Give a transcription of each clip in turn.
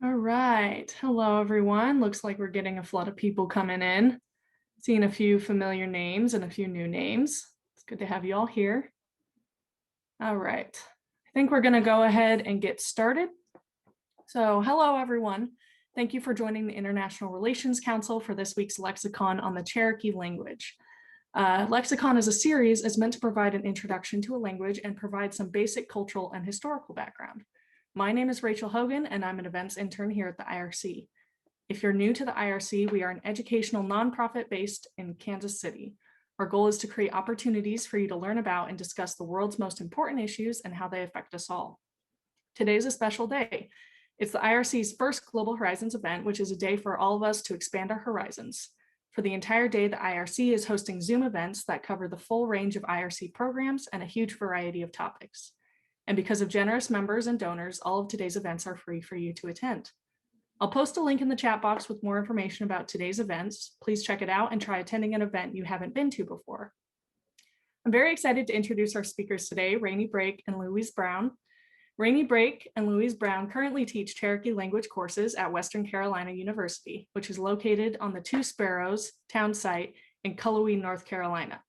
All right. Hello, everyone. Looks like we're getting a flood of people coming in. Seeing a few familiar names and a few new names. It's good to have you all here. All right. I think we're going to go ahead and get started. So, hello, everyone. Thank you for joining the International Relations Council for this week's Lexicon on the Cherokee language. Lexicon as a series is meant to provide an introduction to a language and provide some basic cultural and historical background. My name is Rachel Hogan, and I'm an events intern here at the IRC. If you're new to the IRC, we are an educational nonprofit based in Kansas City. Our goal is to create opportunities for you to learn about and discuss the world's most important issues and how they affect us all. Today is a special day. It's the IRC's first Global Horizons event, which is a day for all of us to expand our horizons. For the entire day, the IRC is hosting Zoom events that cover the full range of IRC programs and a huge variety of topics. And because of generous members and donors, all of today's events are free for you to attend. I'll post a link in the chat box with more information about today's events. Please check it out and try attending an event you haven't been to before. I'm very excited to introduce our speakers today, Rainey Brake and Louise Brown. Rainey Brake and Louise Brown currently teach Cherokee language courses at Western Carolina University, which is located on the Two Sparrows town site in Cullowhee, North Carolina.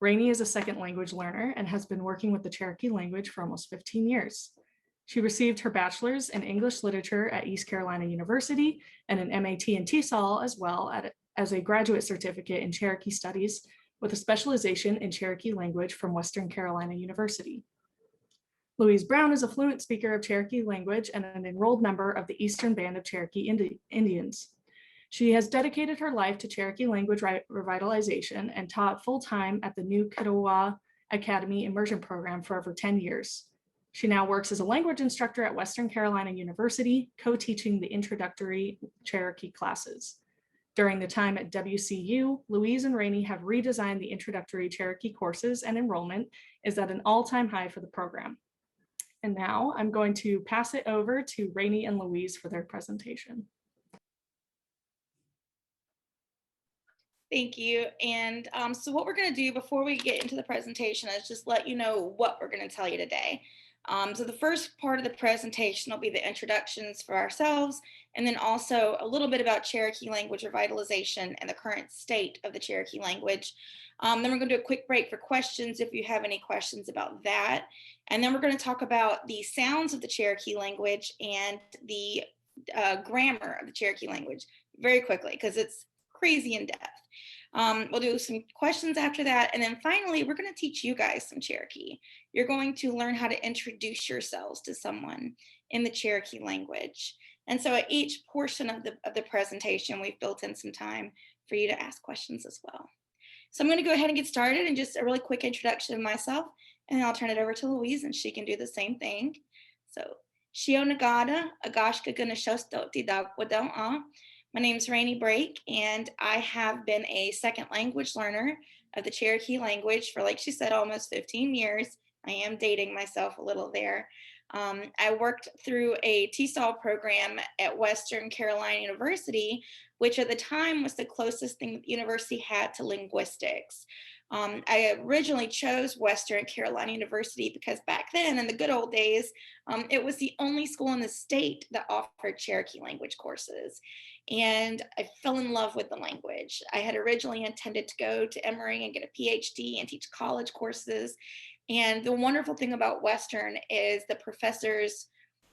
Rainey is a second language learner and has been working with the Cherokee language for almost 15 years. She received her bachelor's in English literature at East Carolina University and an MAT in TESOL as well as a graduate certificate in Cherokee studies with a specialization in Cherokee language from Western Carolina University. Louise Brown is a fluent speaker of Cherokee language and an enrolled member of the Eastern Band of Cherokee Indians. She has dedicated her life to Cherokee language revitalization and taught full-time at the New Kiowa Academy Immersion Program for over 10 years. She now works as a language instructor at Western Carolina University, co-teaching the introductory Cherokee classes. During the time at WCU, Louise and Rainey have redesigned the introductory Cherokee courses, and enrollment is at an all-time high for the program. And now I'm going to pass it over to Rainey and Louise for their presentation. Thank you. And so what we're going to do before we get into the presentation is just let you know what we're going to tell you today. So the first part of the presentation will be the introductions for ourselves, and then also a little bit about Cherokee language revitalization and the current state of the Cherokee language. Then we're going to do a quick break for questions if you have any questions about that. And then we're going to talk about the sounds of the Cherokee language and the grammar of the Cherokee language very quickly because it's crazy in depth. We'll do some questions after that. And then finally, we're going to teach you guys some Cherokee. You're going to learn how to introduce yourselves to someone in the Cherokee language. And so at each portion of the presentation, we've built in some time for you to ask questions as well. So I'm going to go ahead and get started and just a really quick introduction of myself, and then I'll turn it over to Louise and she can do the same thing. So, Shio Nagata, Agashka Ganashostoti Dagwadon. My name is Rainey Brake, and I have been a second language learner of the Cherokee language for, like she said, almost 15 years. I am dating myself a little there. I worked through a TESOL program at Western Carolina University, which at the time was the closest thing that the university had to linguistics. I originally chose Western Carolina University because back then, in the good old days, it was the only school in the state that offered Cherokee language courses. And I fell in love with the language. I had originally intended to go to Emory and get a PhD and teach college courses. And the wonderful thing about Western is the professors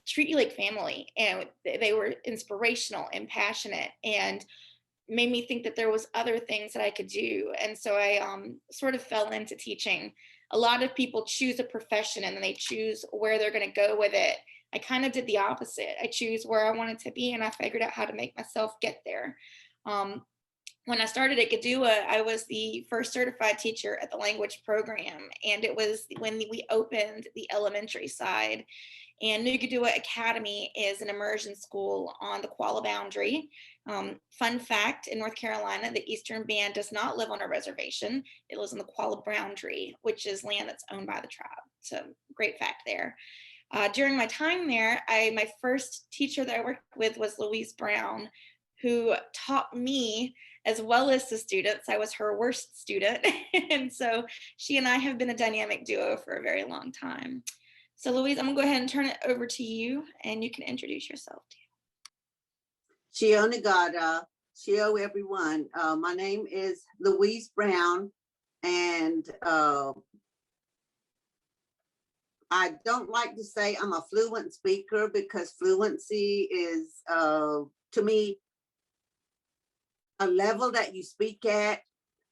treat you like family, and they were inspirational and passionate and made me think that there was other things that I could do. And so I sort of fell into teaching. A lot of people choose a profession and then they choose where they're going to go with it. I kind of did the opposite. I choose where I wanted to be, and I figured out how to make myself get there. When I started at Gadua, I was the first certified teacher at the language program, and it was when we opened the elementary side. And New Gadua Academy is an immersion school on the Qualla boundary. Fun fact, in North Carolina, the Eastern Band does not live on a reservation. It lives on the Qualla boundary, which is land that's owned by the tribe. So great fact there. During my time there, my first teacher that I worked with was Louise Brown, who taught me as well as the students. I was her worst student. And so she and I have been a dynamic duo for a very long time. So Louise, I'm gonna go ahead and turn it over to you, and you can introduce yourself too. Shio Nagata, Shio everyone. My name is Louise Brown, and I don't like to say I'm a fluent speaker because fluency is, to me, a level that you speak at,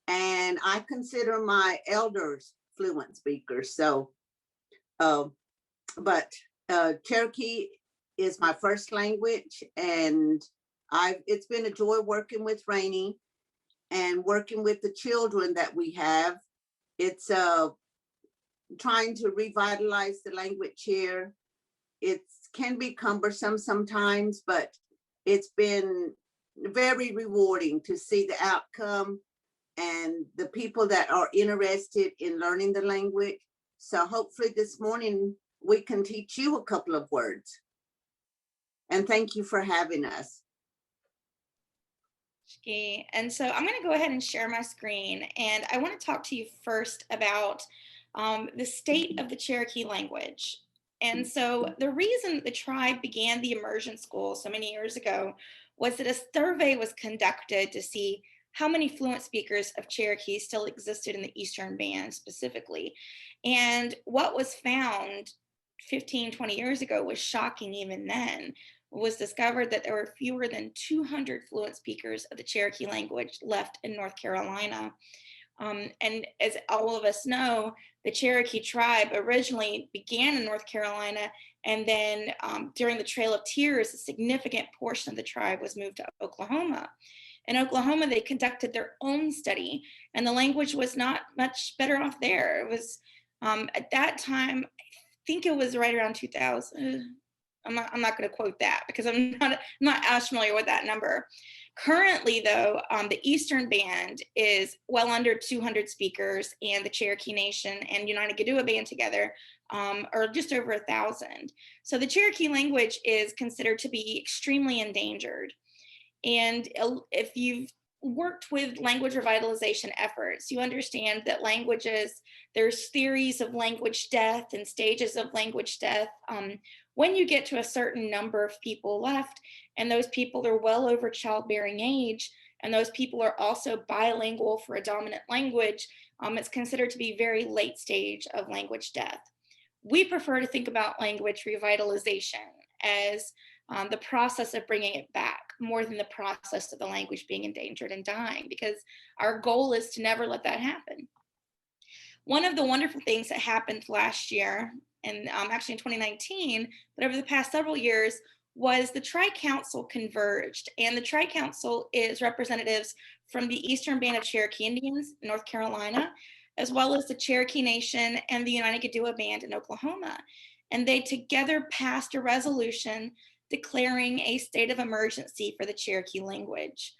and I consider my elders fluent speakers. So, but Cherokee is my first language, and it's been a joy working with Rainey and working with the children that we have. It's trying to revitalize the language here. It can be cumbersome sometimes, but it's been very rewarding to see the outcome and the people that are interested in learning the language. So hopefully this morning we can teach you a couple of words. And thank you for having us. And so I'm going to go ahead and share my screen, and I want to talk to you first about the state of the Cherokee language. And so the reason the tribe began the immersion school so many years ago was that a survey was conducted to see how many fluent speakers of Cherokee still existed in the Eastern Band specifically. And what was found 15, 20 years ago was shocking even then. Was discovered that there were fewer than 200 fluent speakers of the Cherokee language left in North Carolina. And as all of us know, the Cherokee tribe originally began in North Carolina, and then during the Trail of Tears, a significant portion of the tribe was moved to Oklahoma. In Oklahoma, they conducted their own study, and the language was not much better off there. It was, at that time, I think it was right around 2000. I'm not going to quote that because I'm not as familiar with that number. Currently, though, the Eastern Band is well under 200 speakers, and the Cherokee Nation and United Gadua Band together are just over 1,000. So the Cherokee language is considered to be extremely endangered. And if you've worked with language revitalization efforts, you understand that languages, there's theories of language death and stages of language death. When you get to a certain number of people left, and those people are well over childbearing age, and those people are also bilingual for a dominant language, it's considered to be very late stage of language death. We prefer to think about language revitalization as the process of bringing it back more than the process of the language being endangered and dying, because our goal is to never let that happen. One of the wonderful things that happened last year, and actually in 2019, but over the past several years, was the Tri-Council converged. And the Tri-Council is representatives from the Eastern Band of Cherokee Indians in North Carolina, as well as the Cherokee Nation and the United Gadua Band in Oklahoma. And they together passed a resolution declaring a state of emergency for the Cherokee language.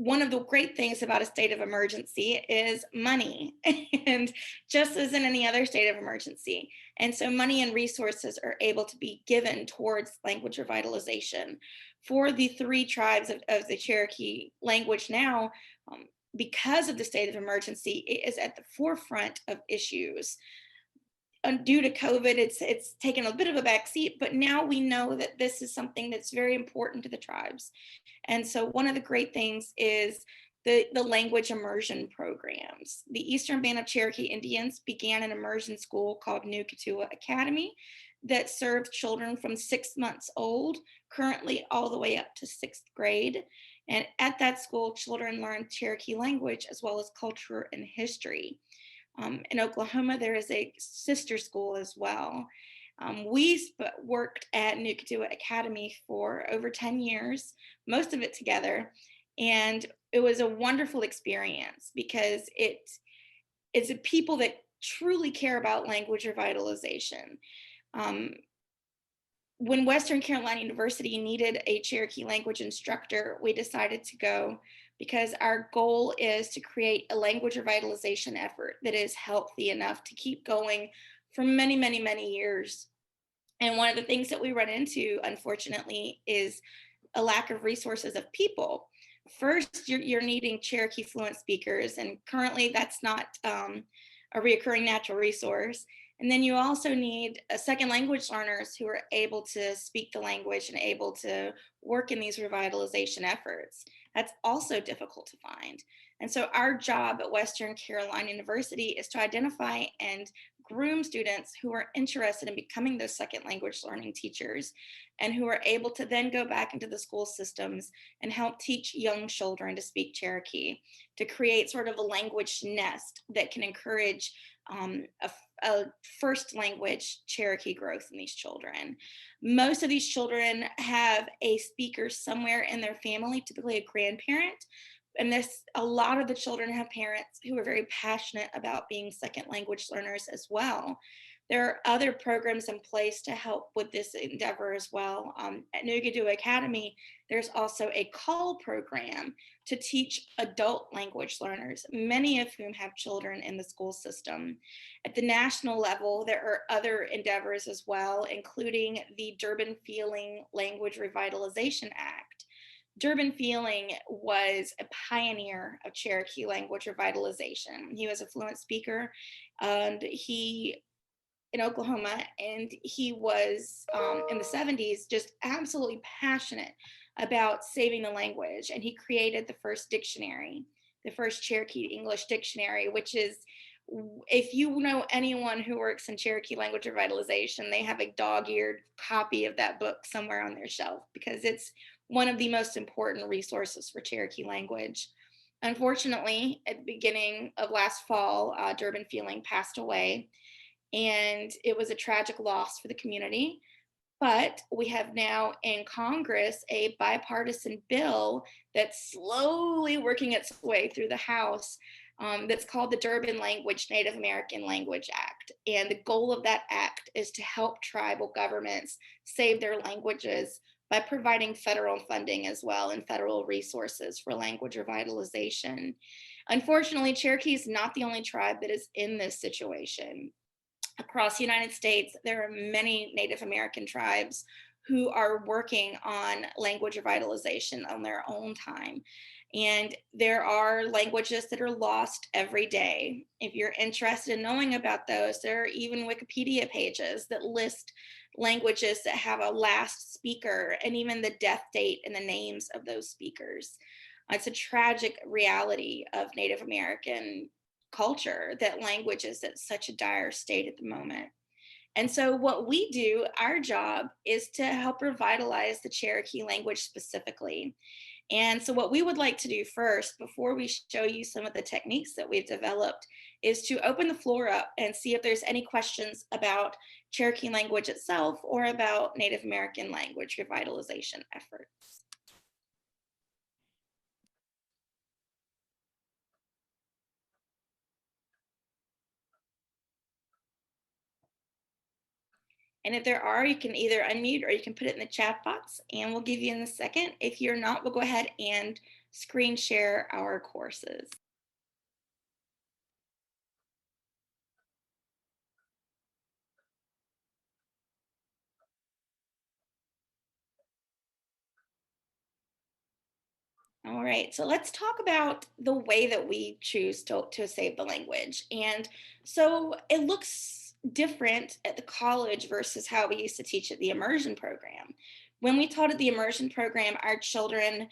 One of the great things about a state of emergency is money, and just as in any other state of emergency. And so money and resources are able to be given towards language revitalization. For the three tribes of the Cherokee language now, because of the state of emergency, it is at the forefront of issues. Due to COVID, it's taken a bit of a backseat, but now we know that this is something that's very important to the tribes. And so one of the great things is the language immersion programs. The Eastern Band of Cherokee Indians began an immersion school called New Katua Academy that served children from 6 months old, currently all the way up to 6th grade. And at that school, children learned Cherokee language as well as culture and history. In Oklahoma, there is a sister school as well. We worked at New Katua Academy for over 10 years, most of it together. And it was a wonderful experience because it's a people that truly care about language revitalization. When Western Carolina University needed a Cherokee language instructor, we decided to go because our goal is to create a language revitalization effort that is healthy enough to keep going for many, many, many years. And one of the things that we run into, unfortunately, is a lack of resources of people. First, you're needing Cherokee fluent speakers, and currently that's not a reoccurring natural resource. And then you also need second language learners who are able to speak the language and able to work in these revitalization efforts. That's also difficult to find. And so our job at Western Carolina University is to identify and groom students who are interested in becoming those second language learning teachers and who are able to then go back into the school systems and help teach young children to speak Cherokee, to create sort of a language nest that can encourage a first language Cherokee growth in these children. Most of these children have a speaker somewhere in their family, typically a grandparent. And a lot of the children have parents who are very passionate about being second language learners as well. There are other programs in place to help with this endeavor as well. At Nugadoo Academy, there's also a call program to teach adult language learners, many of whom have children in the school system. At the national level, there are other endeavors as well, including the Durbin Feeling Language Revitalization Act. Durbin Feeling was a pioneer of Cherokee language revitalization. He was a fluent speaker, and he in Oklahoma, and he was in the 70s just absolutely passionate about saving the language. And he created the first dictionary, the first Cherokee English dictionary, which is, if you know anyone who works in Cherokee language revitalization, they have a dog-eared copy of that book somewhere on their shelf because it's one of the most important resources for Cherokee language. Unfortunately, at the beginning of last fall, Durbin Feeling passed away, and it was a tragic loss for the community. But we have now in Congress a bipartisan bill that's slowly working its way through the House, that's called the Durbin Language Native American Language Act. And the goal of that act is to help tribal governments save their languages by providing federal funding as well and federal resources for language revitalization. Unfortunately, Cherokee is not the only tribe that is in this situation. Across the United States, there are many Native American tribes who are working on language revitalization on their own time. And there are languages that are lost every day. If you're interested in knowing about those, there are even Wikipedia pages that list languages that have a last speaker and even the death date and the names of those speakers. It's a tragic reality of Native American culture that language is at such a dire state at the moment. And so what we do, our job is to help revitalize the Cherokee language specifically. And so what we would like to do first, before we show you some of the techniques that we've developed, is to open the floor up and see if there's any questions about Cherokee language itself or about Native American language revitalization efforts. And if there are, you can either unmute or you can put it in the chat box and we'll give you in a second. If you're not, we'll go ahead and screen share our courses. All right, so let's talk about the way that we choose to save the language. And so it looks different at the college versus how we used to teach at the immersion program. When we taught at the immersion program, our children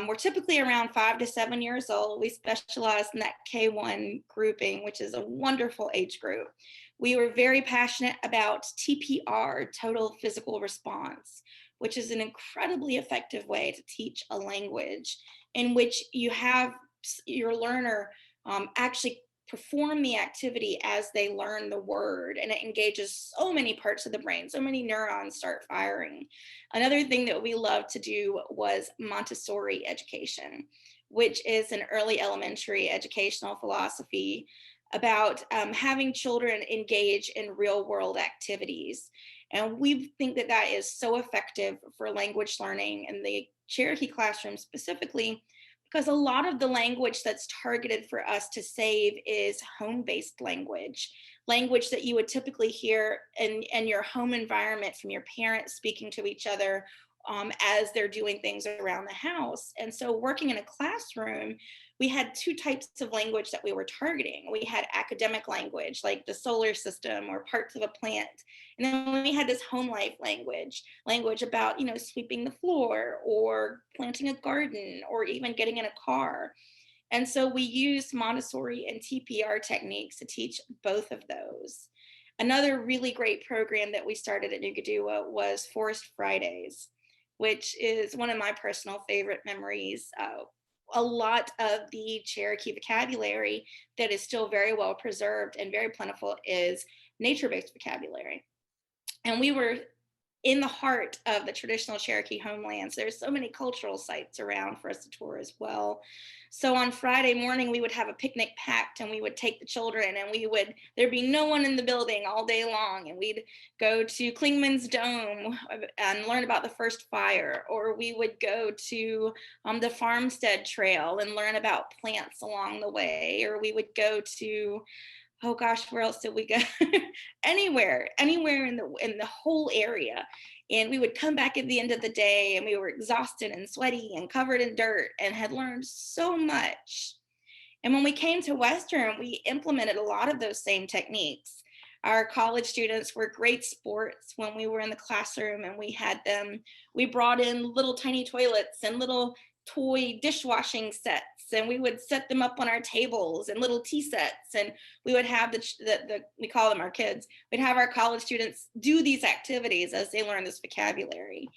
were typically around 5 to 7 years old. We specialized in that K1 grouping, which is a wonderful age group. We were very passionate about TPR, total physical response, which is an incredibly effective way to teach a language in which you have your learner actually perform the activity as they learn the word, and it engages so many parts of the brain, so many neurons start firing. Another thing that we loved to do was Montessori education, which is an early elementary educational philosophy about having children engage in real world activities. And we think that that is so effective for language learning in the Cherokee classroom specifically, because a lot of the language that's targeted for us to save is home-based language, language that you would typically hear in your home environment from your parents speaking to each other, as they're doing things around the house. And so working in a classroom, we had two types of language that we were targeting. We had academic language, like the solar system or parts of a plant. And then we had this home life language about, sweeping the floor or planting a garden or even getting in a car. And so we used Montessori and TPR techniques to teach both of those. Another really great program that we started at Nugadua was Forest Fridays, which is one of my personal favorite memories. A lot of the Cherokee vocabulary that is still very well preserved and very plentiful is nature-based vocabulary. And we were in the heart of the traditional Cherokee homelands. There's so many cultural sites around for us to tour as well. So on Friday morning, we would have a picnic packed and we would take the children and there'd be no one in the building all day long. And we'd go to Klingman's Dome and learn about the first fire, or we would go to the Farmstead Trail and learn about plants along the way, or we would go to, oh gosh, where else did we go? anywhere in the whole area. And we would come back at the end of the day and we were exhausted and sweaty and covered in dirt and had learned so much. And when we came to Western, we implemented a lot of those same techniques. Our college students were great sports when we were in the classroom, and we brought in little tiny toilets and little toy dishwashing sets, and we would set them up on our tables and little tea sets, and we would have we call them our kids, we'd have our college students do these activities as they learn this vocabulary.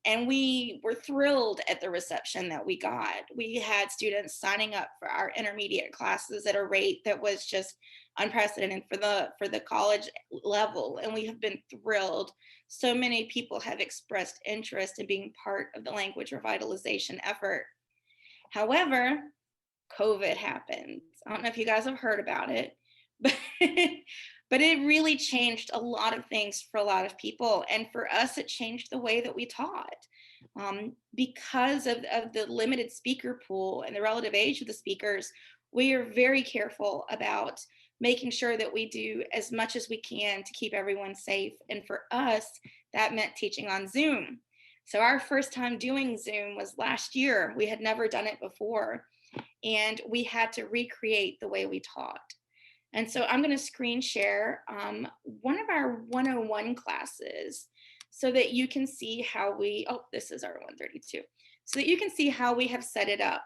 And we were thrilled at the reception that we got. We had students signing up for our intermediate classes at a rate that was just unprecedented for the college level, and we have been thrilled. So many people have expressed interest in being part of the language revitalization effort. However, COVID happened. I don't know if you guys have heard about it, but but it really changed a lot of things for a lot of people. And for us, it changed the way that we taught. Because of the limited speaker pool and the relative age of the speakers, we are very careful about making sure that we do as much as we can to keep everyone safe. And for us, that meant teaching on Zoom. So our first time doing Zoom was last year. We had never done it before, and we had to recreate the way we taught. And so I'm going to screen share one of our 101 classes so that you can see how this is our 132, so that you can see how we have set it up.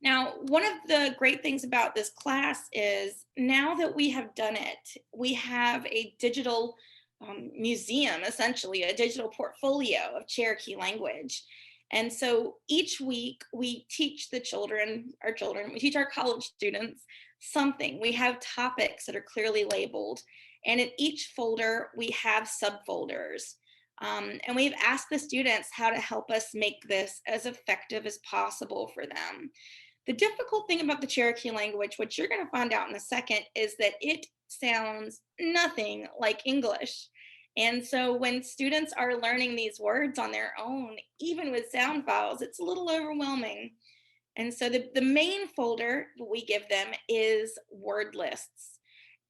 Now, one of the great things about this class is now that we have done it, we have a digital museum, essentially a digital portfolio of Cherokee language. And so each week we teach we teach our college students something. We have topics that are clearly labeled. And in each folder, we have subfolders. And we've asked the students how to help us make this as effective as possible for them. The difficult thing about the Cherokee language, which you're going to find out in a second, is that it sounds nothing like English. And so when students are learning these words on their own, even with sound files, it's a little overwhelming. And so the main folder we give them is word lists.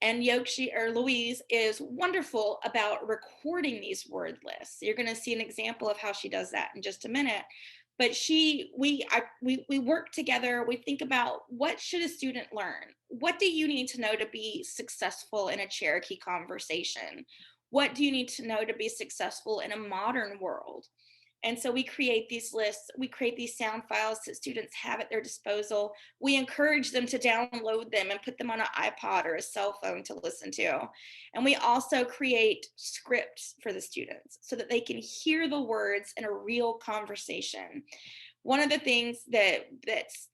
And Louise is wonderful about recording these word lists. You're going to see an example of how she does that in just a minute. But we work together. We think about, what should a student learn? What do you need to know to be successful in a Cherokee conversation? What do you need to know to be successful in a modern world? And so we create these lists, we create these sound files that students have at their disposal. We encourage them to download them and put them on an iPod or a cell phone to listen to. And we also create scripts for the students so that they can hear the words in a real conversation. One of the things that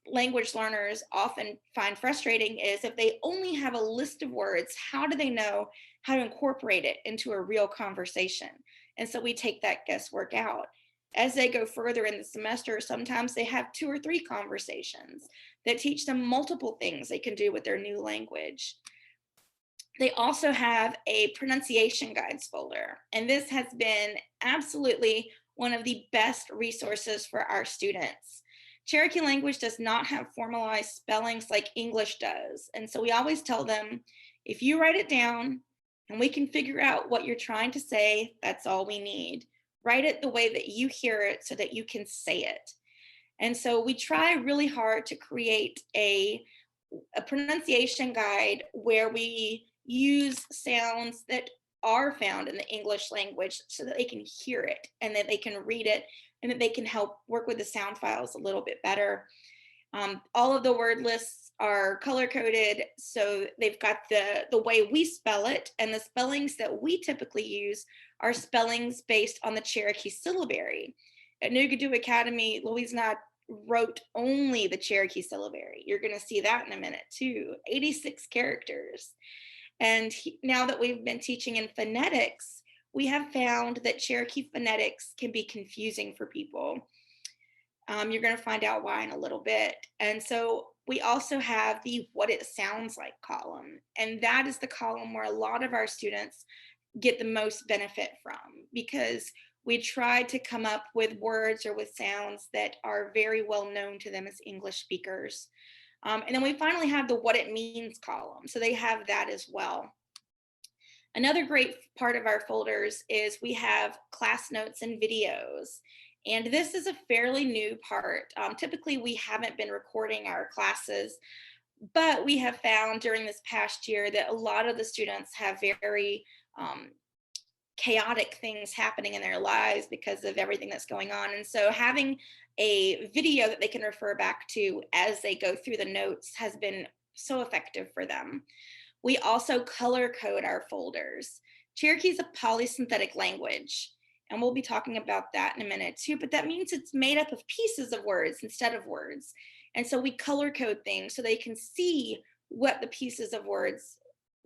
language learners often find frustrating is, if they only have a list of words, how do they know how to incorporate it into a real conversation? And so we take that guesswork out. As they go further in the semester, sometimes they have 2 or 3 conversations that teach them multiple things they can do with their new language. They also have a pronunciation guides folder, and this has been absolutely one of the best resources for our students. Cherokee language does not have formalized spellings like English does, and so we always tell them, if you write it down and we can figure out what you're trying to say, that's all we need. Write it the way that you hear it so that you can say it. And so we try really hard to create a pronunciation guide where we use sounds that are found in the English language so that they can hear it and that they can read it and that they can help work with the sound files a little bit better. All of the word lists are color coded, so they've got the way we spell it, and the spellings that we typically use are spellings based on the Cherokee syllabary. At Nugadoo Academy, Louise and I wrote only the Cherokee syllabary. You're going to see that in a minute too. 86 characters. And now that we've been teaching in phonetics, we have found that Cherokee phonetics can be confusing for people. You're going to find out why in a little bit. And so we also have the what it sounds like column. And that is the column where a lot of our students get the most benefit from, because we tried to come up with words or with sounds that are very well known to them as English speakers. And then we finally have the what it means column. So they have that as well. Another great part of our folders is we have class notes and videos. And this is a fairly new part. Typically, we haven't been recording our classes, but we have found during this past year that a lot of the students have very chaotic things happening in their lives because of everything that's going on. And so having a video that they can refer back to as they go through the notes has been so effective for them. We also color code our folders. Cherokee is a polysynthetic language, and we'll be talking about that in a minute too, but that means it's made up of pieces of words instead of words. And so we color code things so they can see what the pieces of words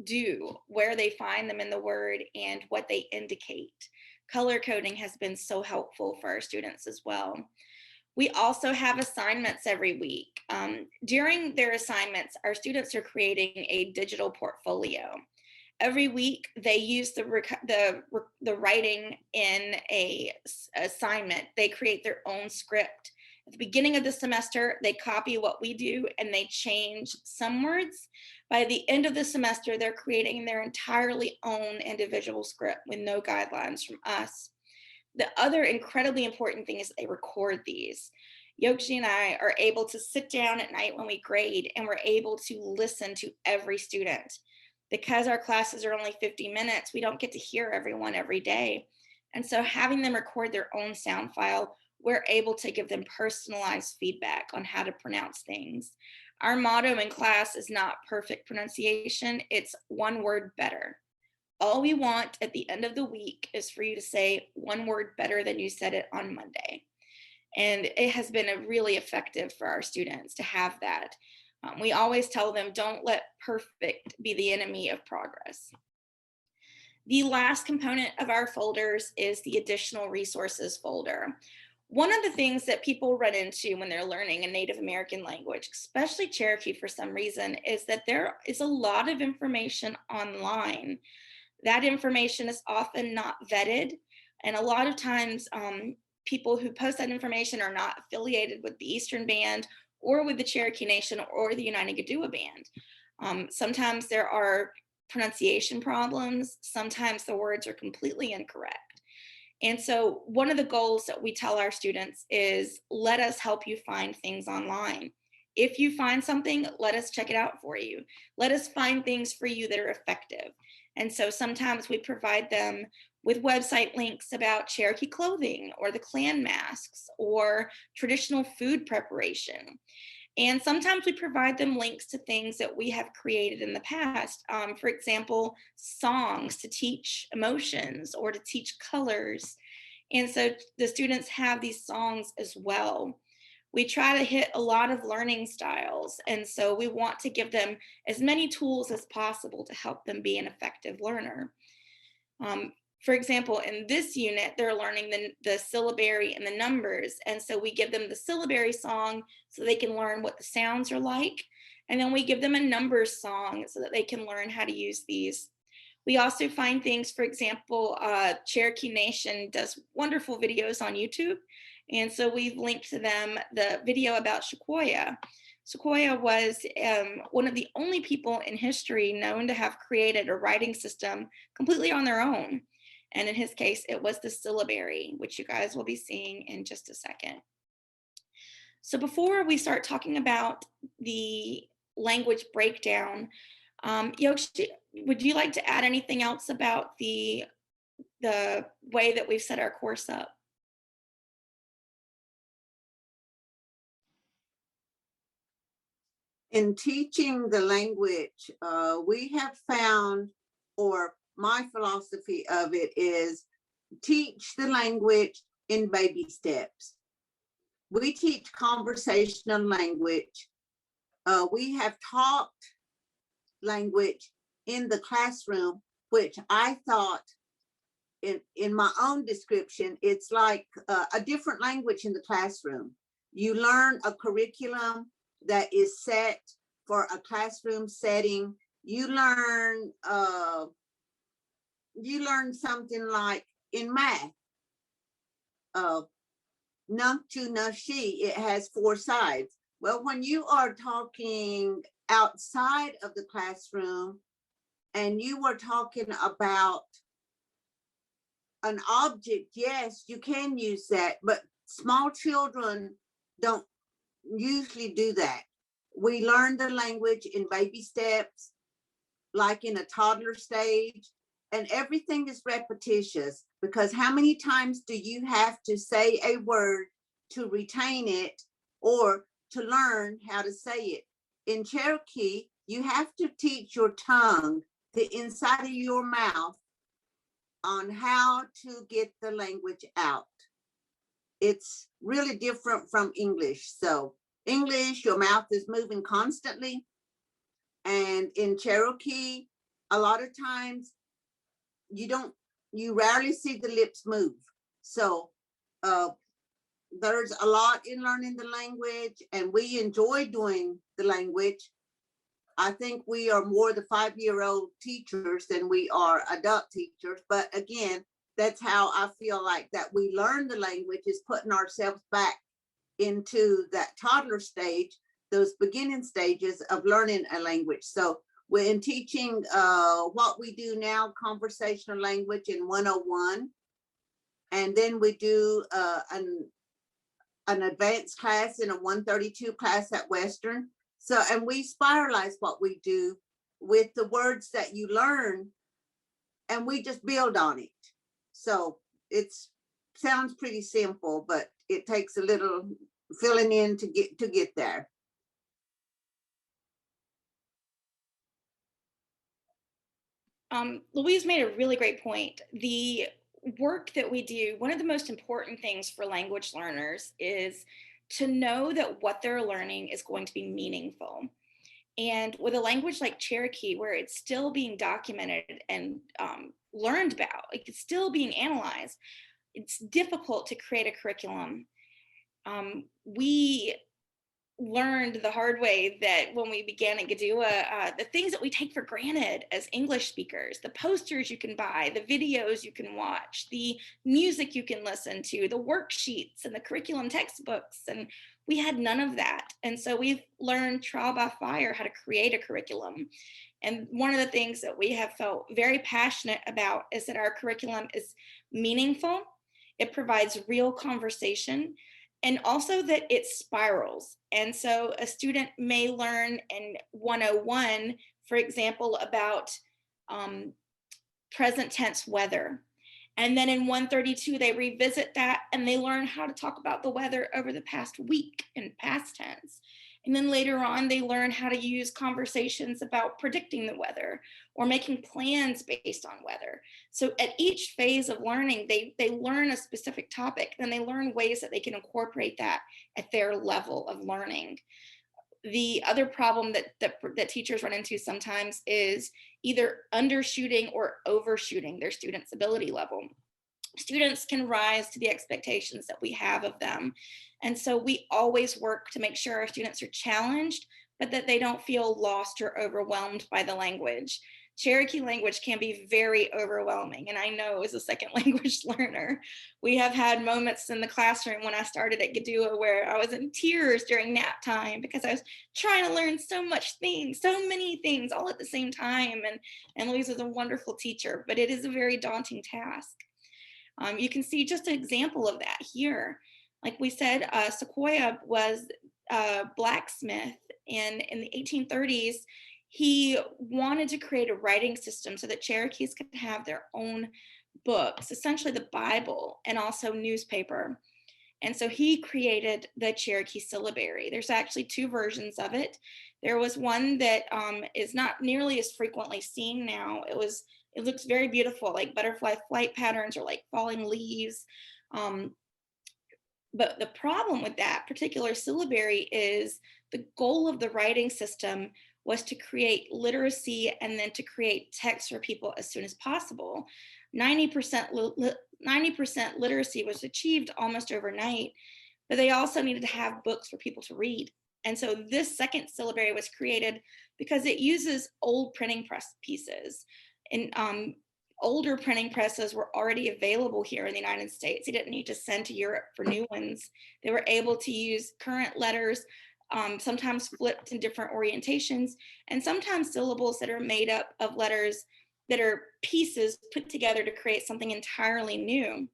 do, where they find them in the word, and what they indicate. Color coding has been so helpful for our students as well. We also have assignments every week. During their assignments, our students are creating a digital portfolio. Every week, they use the writing in a assignment. They create their own script. At the beginning of the semester, they copy what we do and they change some words. By the end of the semester, they're creating their entirely own individual script with no guidelines from us. The other incredibly important thing is they record these. Yokji and I are able to sit down at night when we grade, and we're able to listen to every student. Because our classes are only 50 minutes, we don't get to hear everyone every day. And so having them record their own sound file, we're able to give them personalized feedback on how to pronounce things. Our motto in class is not perfect pronunciation, it's one word better. All we want at the end of the week is for you to say one word better than you said it on Monday. And it has been really effective for our students to have that. We always tell them, don't let perfect be the enemy of progress. The last component of our folders is the additional resources folder. One of the things that people run into when they're learning a Native American language, especially Cherokee for some reason, is that there is a lot of information online. That information is often not vetted, and a lot of times people who post that information are not affiliated with the Eastern Band or with the Cherokee Nation or the United Gadua Band. Sometimes there are pronunciation problems. Sometimes the words are completely incorrect. And so one of the goals that we tell our students is, let us help you find things online. If you find something, let us check it out for you. Let us find things for you that are effective. And so sometimes we provide them with website links about Cherokee clothing or the clan masks or traditional food preparation. And sometimes we provide them links to things that we have created in the past. For example, songs to teach emotions or to teach colors. And so the students have these songs as well. We try to hit a lot of learning styles. And so we want to give them as many tools as possible to help them be an effective learner. For example, in this unit, they're learning the syllabary and the numbers. And so we give them the syllabary song so they can learn what the sounds are like. And then we give them a numbers song so that they can learn how to use these. We also find things, for example, Cherokee Nation does wonderful videos on YouTube. And so we've linked to them the video about Sequoia. Sequoia was one of the only people in history known to have created a writing system completely on their own. And in his case, it was the syllabary, which you guys will be seeing in just a second. So before we start talking about the language breakdown, Yogesh, would you like to add anything else about the way that we've set our course up? In teaching the language, we have found, or my philosophy of it is, teach the language in baby steps. We teach conversational language. We have taught language in the classroom, which I thought in my own description, it's like a different language in the classroom. You learn a curriculum that is set for a classroom setting. You learn something like in math, num to nashi, it has 4 sides. Well, when you are talking outside of the classroom and you were talking about an object, yes, you can use that, but small children don't usually do that. We learn the language in baby steps, like in a toddler stage, and everything is repetitious, because how many times do you have to say a word to retain it or to learn how to say it? In Cherokee, you have to teach your tongue, the inside of your mouth, on how to get the language out. It's really different from English. So English, your mouth is moving constantly. And in Cherokee, a lot of times you rarely see the lips move. So there's a lot in learning the language, and we enjoy doing the language. I think we are more the 5-year-old teachers than we are adult teachers. But again, that's how I feel like that we learn the language, is putting ourselves back into that toddler stage, those beginning stages of learning a language. So we're in teaching what we do now, conversational language in 101. And then we do an advanced class in a 132 class at Western. So, and we spiralize what we do with the words that you learn, and we just build on it. So it's sounds pretty simple, but it takes a little filling in to get there. Louise made a really great point. The work that we do, one of the most important things for language learners is to know that what they're learning is going to be meaningful. And with a language like Cherokee, where it's still being documented and learned about, like it's still being analyzed, it's difficult to create a curriculum. We learned the hard way that when we began at Gadua, the things that we take for granted as English speakers, the posters you can buy, the videos you can watch, the music you can listen to, the worksheets and the curriculum textbooks, and we had none of that. And so we've learned trial by fire how to create a curriculum. And one of the things that we have felt very passionate about is that our curriculum is meaningful, it provides real conversation, and also that it spirals. And so a student may learn in 101, for example, about present tense weather. And then in 132, they revisit that and they learn how to talk about the weather over the past week in past tense. And then later on, they learn how to use conversations about predicting the weather or making plans based on weather. So at each phase of learning, they learn a specific topic, then they learn ways that they can incorporate that at their level of learning. The other problem that teachers run into sometimes is either undershooting or overshooting their students' ability level. Students can rise to the expectations that we have of them. And so we always work to make sure our students are challenged, but that they don't feel lost or overwhelmed by the language. Cherokee language can be very overwhelming. And I know as a second language learner, we have had moments in the classroom when I started at Gadua where I was in tears during nap time because I was trying to learn so many things all at the same time. And Louise is a wonderful teacher, but it is a very daunting task. You can see just an example of that here. Like we said, Sequoyah was a blacksmith, and in the 1830s, he wanted to create a writing system so that Cherokees could have their own books, essentially the Bible, and also newspaper. And so he created the Cherokee syllabary. There's actually two versions of it. There was one that is not nearly as frequently seen now. It looks very beautiful, like butterfly flight patterns or like falling leaves. But the problem with that particular syllabary is the goal of the writing system was to create literacy and then to create text for people as soon as possible. 90% literacy was achieved almost overnight, but they also needed to have books for people to read. And so this second syllabary was created because it uses old printing press pieces. And older printing presses were already available here in the United States. They didn't need to send to Europe for new ones. They were able to use current letters, sometimes flipped in different orientations, and sometimes syllables that are made up of letters that are pieces put together to create something entirely new.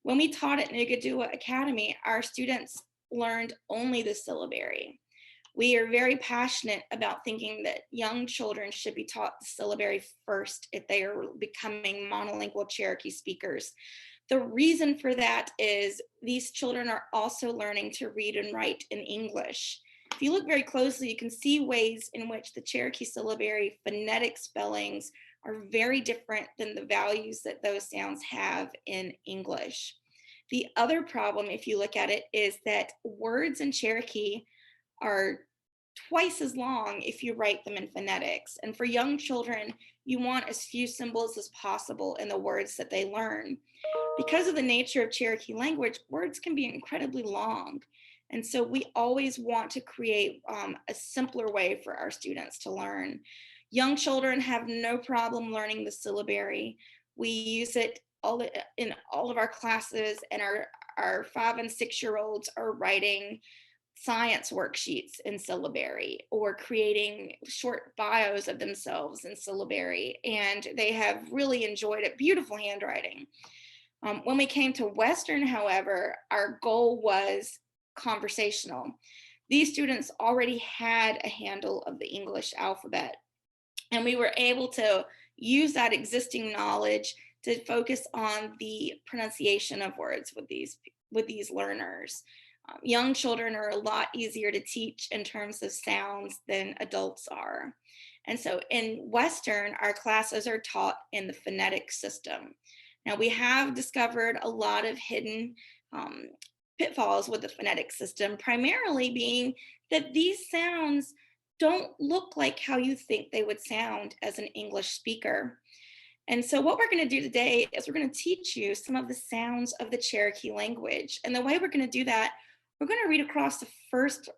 When we taught at Nigadua Academy, our students learned only the syllabary. We are very passionate about thinking that young children should be taught the syllabary first if they are becoming monolingual Cherokee speakers. The reason for that is these children are also learning to read and write in English. If you look very closely, you can see ways in which the Cherokee syllabary phonetic spellings are very different than the values that those sounds have in English. The other problem, if you look at it, is that words in Cherokee are twice as long if you write them in phonetics. And for young children, you want as few symbols as possible in the words that they learn. Because of the nature of Cherokee language, words can be incredibly long. And so we always want to create a simpler way for our students to learn. Young children have no problem learning the syllabary. We use it in all of our classes, and our 5 and 6-year-olds are writing science worksheets in syllabary or creating short bios of themselves in syllabary, and they have really enjoyed it. Beautiful handwriting. When we came to Western, however, our goal was conversational. These students already had a handle of the English alphabet, and we were able to use that existing knowledge to focus on the pronunciation of words with these learners. Young children are a lot easier to teach in terms of sounds than adults are. And so in Western, our classes are taught in the phonetic system. Now, we have discovered a lot of hidden pitfalls with the phonetic system, primarily being that these sounds don't look like how you think they would sound as an English speaker. And so what we're going to do today is we're going to teach you some of the sounds of the Cherokee language. And the way we're going to do that, we're going to read across the first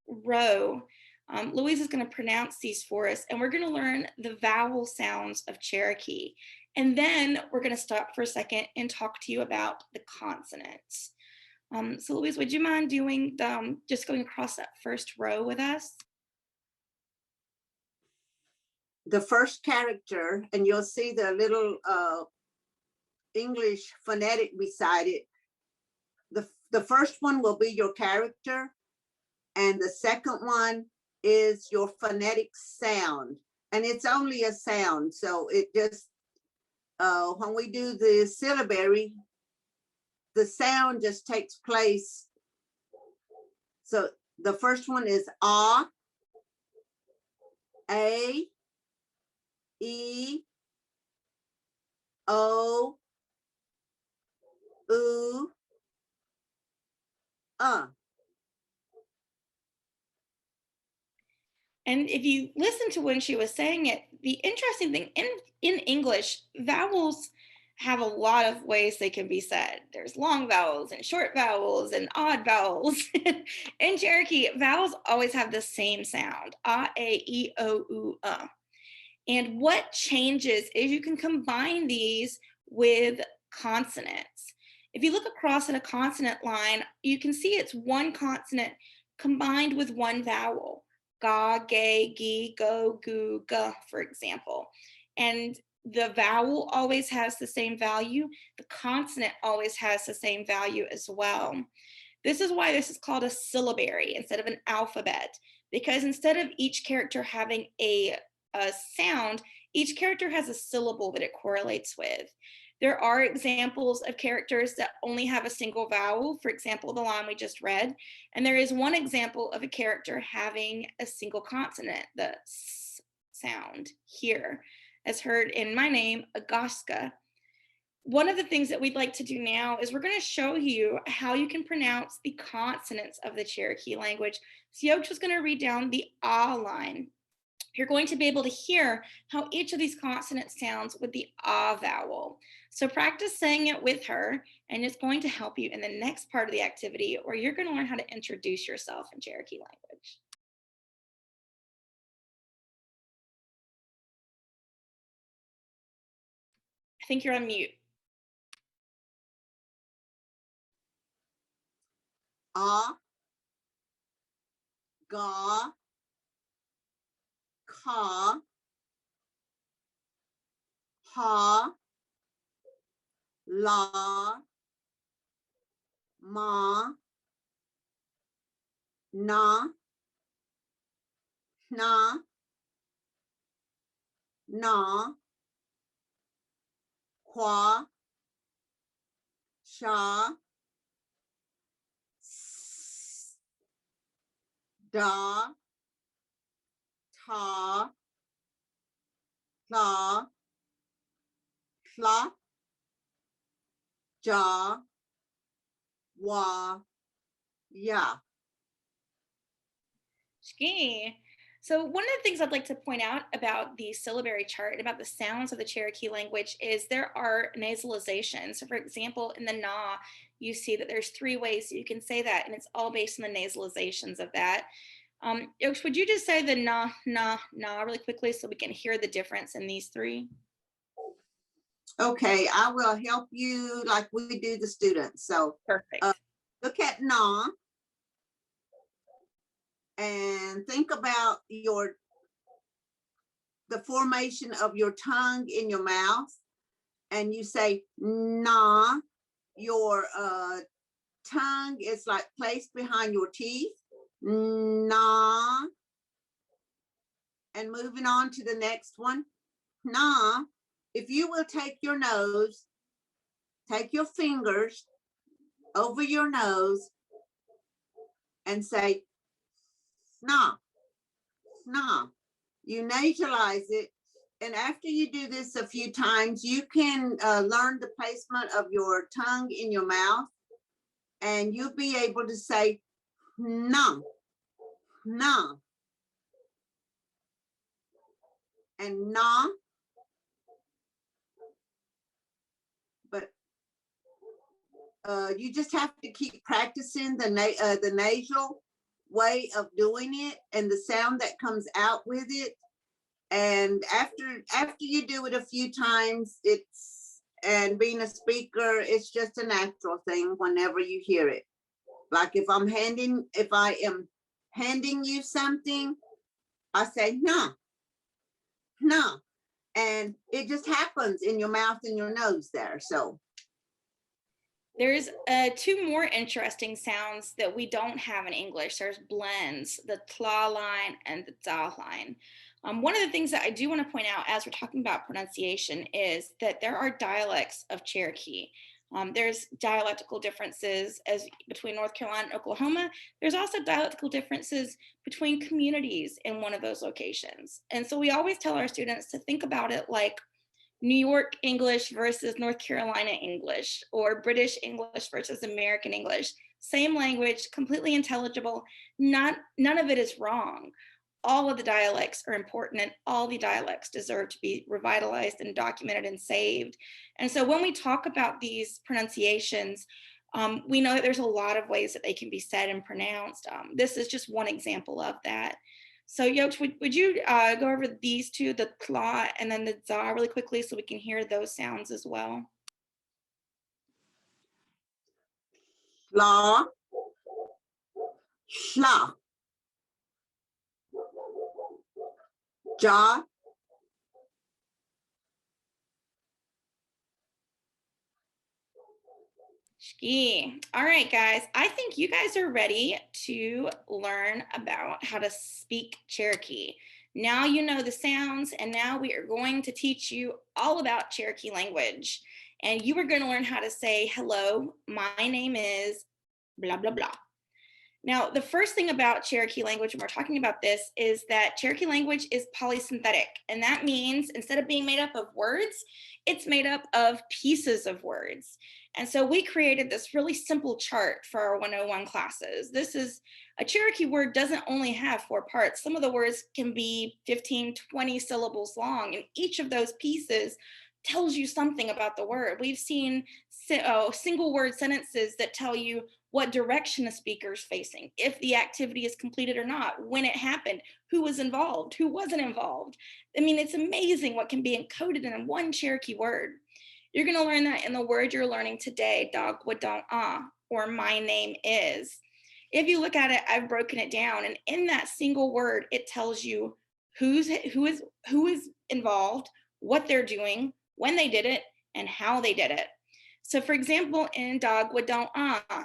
row. Louise is going to pronounce these for us, and we're going to learn the vowel sounds of Cherokee. And then we're going to stop for a second and talk to you about the consonants. So Louise, would you mind doing just going across that first row with us? The first character, and you'll see the little English phonetic beside it. The first one will be your character, and the second one is your phonetic sound. And it's only a sound, so it just, when we do the syllabary, the sound just takes place. So the first one is A, E, O, U, And if you listen to when she was saying it, the interesting thing in English, vowels have a lot of ways they can be said. There's long vowels and short vowels and odd vowels. In Cherokee, vowels always have the same sound, A, E, O, U, And what changes is you can combine these with consonants. If you look across at a consonant line, you can see it's one consonant combined with one vowel. Ga, ge, gi, go, gu, ga, for example. And the vowel always has the same value. The consonant always has the same value as well. This is why this is called a syllabary instead of an alphabet, because instead of each character having a sound, each character has a syllable that it correlates with. There are examples of characters that only have a single vowel, for example, the line we just read. And there is one example of a character having a single consonant, the S sound here, as heard in my name, Agaska. One of the things that we'd like to do now is we're going to show you how you can pronounce the consonants of the Cherokee language. So Yokes was going to read down the ah line. You're going to be able to hear how each of these consonants sounds with the ah vowel. So practice saying it with her, and it's going to help you in the next part of the activity where you're going to learn how to introduce yourself in Cherokee language. I think you're on mute. Ah, ga, ka, ha, la, ma, na, na, na, qua, sha, s, da, ta, la, tla, ja, wa, ya. Ski. So one of the things I'd like to point out about the syllabary chart and about the sounds of the Cherokee language is there are nasalizations. So for example, in the na, you see that there's 3 ways you can say that, and it's all based on the nasalizations of that. Yokes, would you just say the na, na, na really quickly so we can hear the difference in these 3? Okay, I will help you like we do the students. So Perfect. look at na and think about the formation of your tongue in your mouth, and you say na. Your tongue is like placed behind your teeth. Na. And moving on to the next one, na. If you will take your nose, take your fingers over your nose and say na, na. You nasalize it. And after you do this a few times, you can learn the placement of your tongue in your mouth, and you'll be able to say na, na, and na. But you just have to keep practicing the nasal way of doing it and the sound that comes out with it. And after you do it a few times, and being a speaker, it's just a natural thing whenever you hear it. Like if I am handing you something, I say no, no, and it just happens in your mouth and your nose there. So there's 2 more interesting sounds that we don't have in English. There's blends, the tla line and the da line. One of the things that I do want to point out as we're talking about pronunciation is that there are dialects of Cherokee. There's dialectical differences between North Carolina and Oklahoma. There's also dialectical differences between communities in one of those locations. And so we always tell our students to think about it like New York English versus North Carolina English, or British English versus American English. Same language, completely intelligible. None of it is wrong. All of the dialects are important, and all the dialects deserve to be revitalized and documented and saved. And so when we talk about these pronunciations, we know that there's a lot of ways that they can be said and pronounced. This is just one example of that. So Yoch, would you go over these two, the kla and then the za really quickly so we can hear those sounds as well? Law, schla, jaw, Shki. All right, guys. I think you guys are ready to learn about how to speak Cherokee. Now you know the sounds, and now we are going to teach you all about Cherokee language. And you are going to learn how to say, hello, my name is blah, blah, blah. Now, the first thing about Cherokee language, when we're talking about this, is that Cherokee language is polysynthetic. And that means instead of being made up of words, it's made up of pieces of words. And so we created this really simple chart for our 101 classes. This is a Cherokee word doesn't only have 4 parts. Some of the words can be 15, 20 syllables long, and each of those pieces tells you something about the word. We've seen single word sentences that tell you what direction a speaker is facing, if the activity is completed or not, when it happened, who was involved, who wasn't involved. I mean, it's amazing what can be encoded in one Cherokee word. You're going to learn that in the word you're learning today, dog wadon or my name is. If you look at it, I've broken it down, and in that single word, it tells you who is involved, what they're doing, when they did it, and how they did it. So for example, in dog wadon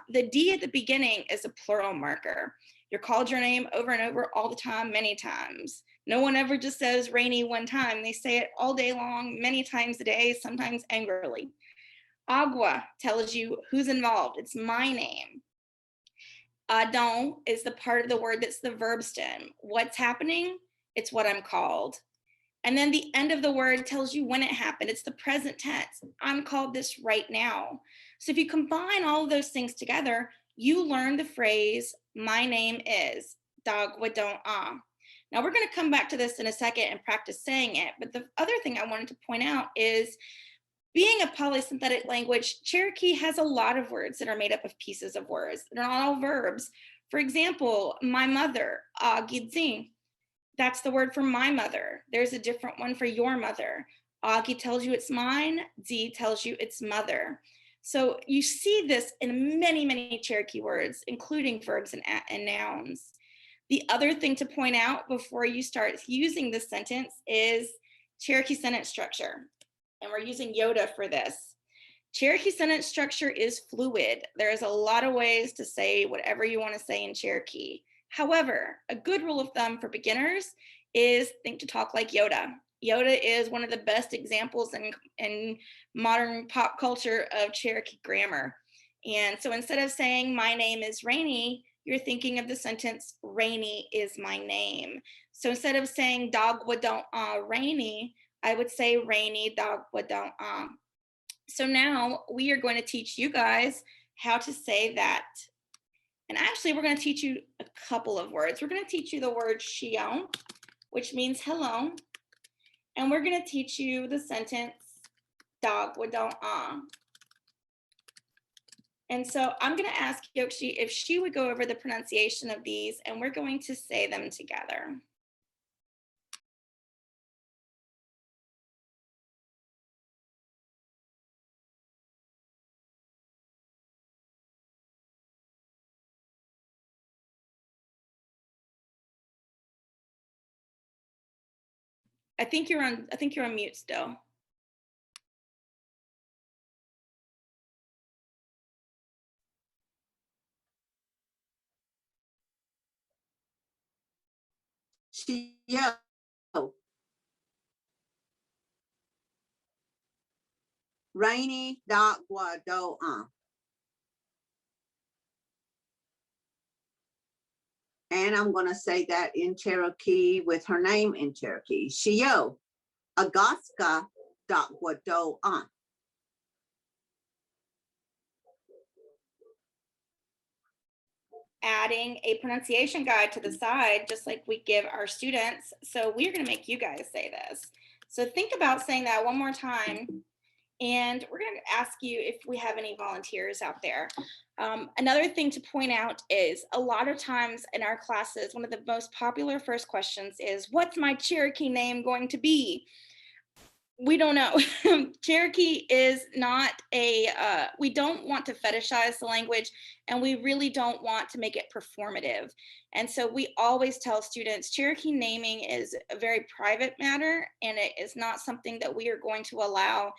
the D at the beginning is a plural marker. You're called your name over and over all the time, many times. No one ever just says rainy one time. They say it all day long, many times a day, sometimes angrily. Agua tells you who's involved. It's my name. Adon is the part of the word that's the verb stem. What's happening? It's what I'm called. And then the end of the word tells you when it happened. It's the present tense. I'm called this right now. So if you combine all of those things together, you learn the phrase, my name is, dog wadon Now we're going to come back to this in a second and practice saying it. But the other thing I wanted to point out is being a polysynthetic language, Cherokee has a lot of words that are made up of pieces of words. They're not all verbs. For example, my mother, gidzin. That's the word for my mother. There's a different one for your mother. Agi tells you it's mine. Z tells you it's mother. So you see this in many, many Cherokee words, including verbs and nouns. The other thing to point out before you start using this sentence is Cherokee sentence structure. And we're using Yoda for this. Cherokee sentence structure is fluid. There's a lot of ways to say whatever you want to say in Cherokee. However, a good rule of thumb for beginners is think to talk like Yoda. Yoda is one of the best examples in modern pop culture of Cherokee grammar. And so instead of saying my name is Rainy, you're thinking of the sentence Rainy is my name. So instead of saying dog wadon Rainy, I would say Rainy dog wadon So now we are going to teach you guys how to say that. And actually, we're going to teach you a couple of words. We're going to teach you the word shion, which means hello. And we're going to teach you the sentence dog wadon And so I'm going to ask Yokshi if she would go over the pronunciation of these, and we're going to say them together. I think you're on mute still. Shio, rainy dog wadon And I'm going to say that in Cherokee with her name in Cherokee. Shio, Agaska dot wadon Adding a pronunciation guide to the side, just like we give our students. So we're going to make you guys say this. So think about saying that one more time And we're going to ask you if we have any volunteers out there. Another thing to point out is a lot of times in our classes, one of the most popular first questions is, what's my Cherokee name going to be? We don't know. Cherokee is not we don't want to fetishize the language, and we really don't want to make it performative. And so we always tell students Cherokee naming is a very private matter, and it is not something that we are going to allow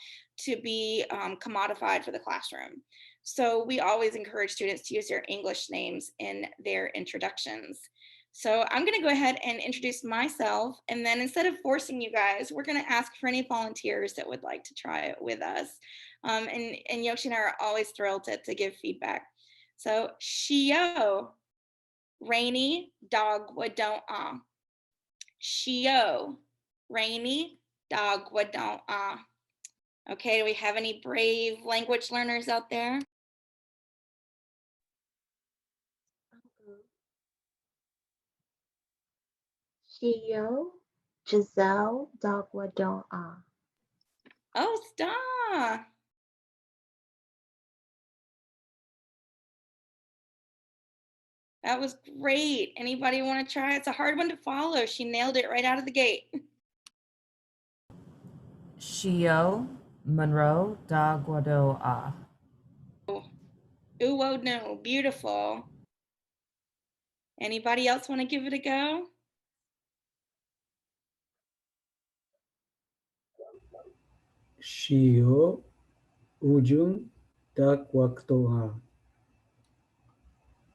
to be commodified for the classroom. So we always encourage students to use their English names in their introductions. So I'm going to go ahead and introduce myself, and then instead of forcing you guys, we're going to ask for any volunteers that would like to try it with us. And Yoshi and I are always thrilled to give feedback. So Shio, rainy, dogwood don't Shio, rainy, dogwood don't Okay, do we have any brave language learners out there? Shio, Giselle, Dogwood don't Oh, stop. That was great. Anybody want to try? It's a hard one to follow. She nailed it right out of the gate. Shio, Monroe, Dagwado. Ooh, oh no, beautiful. Anybody else want to give it a go? Shio, Ujung, Dakwaktoha.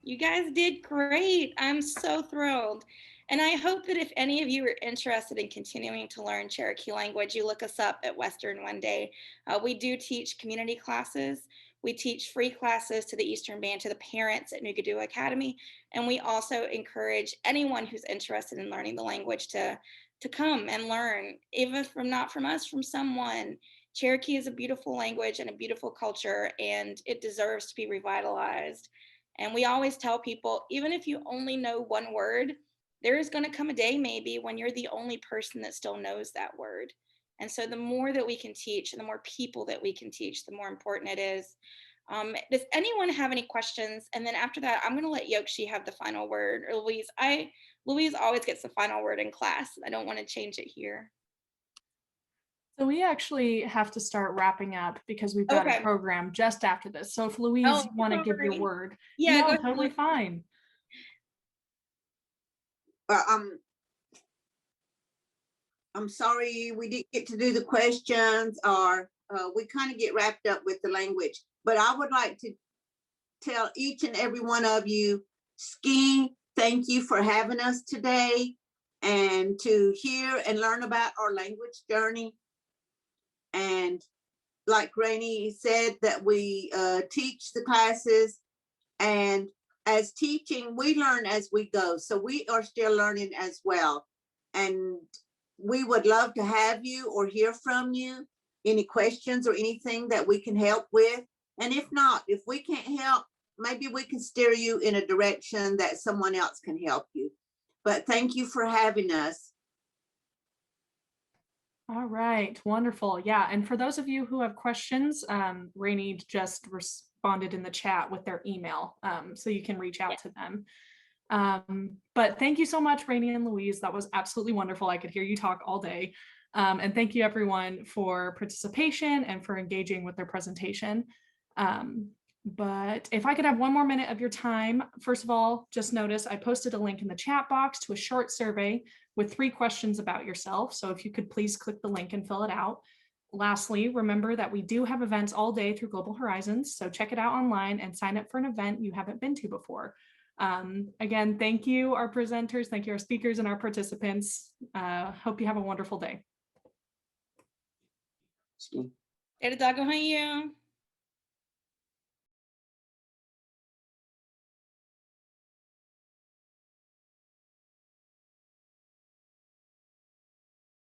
You guys did great. I'm so thrilled. And I hope that if any of you are interested in continuing to learn Cherokee language, you look us up at Western one day. We do teach community classes. We teach free classes to the Eastern Band, to the parents at Nugadua Academy. And we also encourage anyone who's interested in learning the language to come and learn, even from not from us, from someone. Cherokee is a beautiful language and a beautiful culture, and it deserves to be revitalized. And we always tell people, even if you only know one word, there is going to come a day maybe when you're the only person that still knows that word. And so the more that we can teach and the more people that we can teach, the more important it is. Does anyone have any questions? And then after that, I'm going to let Yokshi have the final word, or Louise. Louise always gets the final word in class. I don't want to change it here. So we actually have to start wrapping up because we've got a program just after this. So if Louise, you want to give your word, yeah, no, totally fine. I'm sorry we didn't get to do the questions, or we kind of get wrapped up with the language. But I would like to tell each and every one of you, Ski, thank you for having us today and to hear and learn about our language journey. And like Rainey said, that we teach the classes, and as teaching, we learn as we go. So we are still learning as well. And we would love to have you or hear from you, any questions or anything that we can help with. And if not, if we can't help, maybe we can steer you in a direction that someone else can help you. But thank you for having us. All right, wonderful. Yeah, and for those of you who have questions, Rainey just responded in the chat with their email, so you can reach out to them. But thank you so much, Rainey and Louise. That was absolutely wonderful. I could hear you talk all day. And thank you everyone for participation and for engaging with their presentation. But if I could have one more minute of your time, first of all, just notice I posted a link in the chat box to a short survey with 3 questions about yourself. So if you could please click the link and fill it out. Lastly, remember that we do have events all day through Global Horizons. So check it out online and sign up for an event you haven't been to before. Again, thank you, our presenters, thank you, our speakers and our participants. Hope you have a wonderful day.